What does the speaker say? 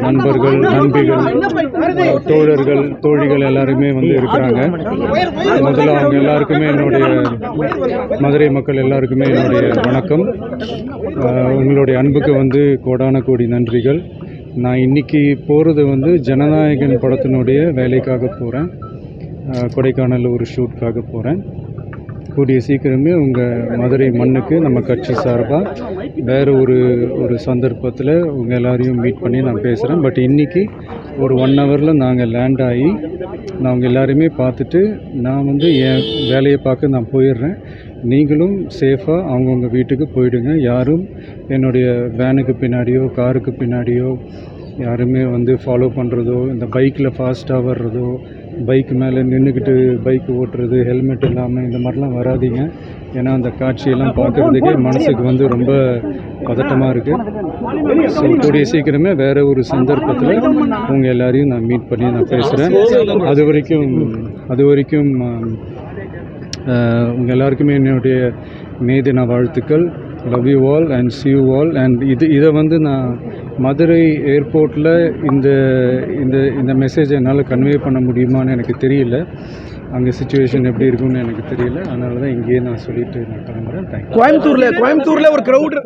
நண்பர்கள், நண்பிகள், தோழர்கள், தோழிகள் எல்லாருமே வந்து இருக்கிறாங்க. முதல்ல அவங்க எல்லாருக்குமே என்னுடைய மதுரை மக்கள் எல்லாருக்குமே என்னுடைய வணக்கம். உங்களுடைய அன்புக்கு வந்து கோடான கோடி நன்றிகள். நான் இன்றைக்கி போகிறது வந்து ஜனநாயகன் படத்தினுடைய வேலைக்காக போகிறேன். கொடைக்கானலில் ஒரு ஷூட்காக போகிறேன். கூடிய சீக்கிரமே உங்கள் மதுரை மண்ணுக்கு நம்ம கட்சி சார்பாக வேறு ஒரு சந்தர்ப்பத்தில் உங்கள் எல்லாரையும் மீட் பண்ணி நான் பேசுகிறேன். பட் இன்றைக்கி ஒரு 1 ஹவரில் நாங்கள் லேண்ட் ஆகி நான் உங்கள் எல்லாரையுமே பார்த்துட்டு நான் வந்து என் வேலையை பார்க்க நான் போயிடுறேன். நீங்களும் சேஃபாக அவங்கவுங்க வீட்டுக்கு போயிடுங்க. யாரும் என்னுடைய வேனுக்கு பின்னாடியோ காருக்கு பின்னாடியோ யாருமே வந்து ஃபாலோ பண்ணுறதோ, இந்த பைக்கில் ஃபாஸ்ட்டாக வர்றதோ, பைக் மேலே நின்றுக்கிட்டு பைக் ஓட்டுறது, ஹெல்மெட் இல்லாமல் இந்த மாதிரிலாம் வராதிங்க. ஏன்னா அந்த காட்சியெல்லாம் பார்க்குறதுக்கே மனசுக்கு வந்து ரொம்ப பதட்டமாக இருக்குது. ஸோ கூடிய சீக்கிரமே வேறு ஒரு சந்தர்ப்பத்தில் உங்கள் எல்லாரையும் நான் மீட் பண்ணி நான் பேசுகிறேன். அது வரைக்கும் உங்கள் எல்லாருக்குமே என்னுடைய மே தின வாழ்த்துக்கள். Love you all and see you all. And இதை வந்து நான் மதுரை ஏர்போர்ட்டில் இந்த மெசேஜை என்னால் கன்வே பண்ண முடியுமான்னு எனக்கு தெரியல. அங்கே சிச்சுவேஷன் எப்படி இருக்குன்னு எனக்கு தெரியல. அதனால தான் இங்கேயே நான் சொல்லிவிட்டு நான் கிளம்புறேன். தேங்க்யூ. கோயம்புத்தூரில் ஒரு க்ரௌட்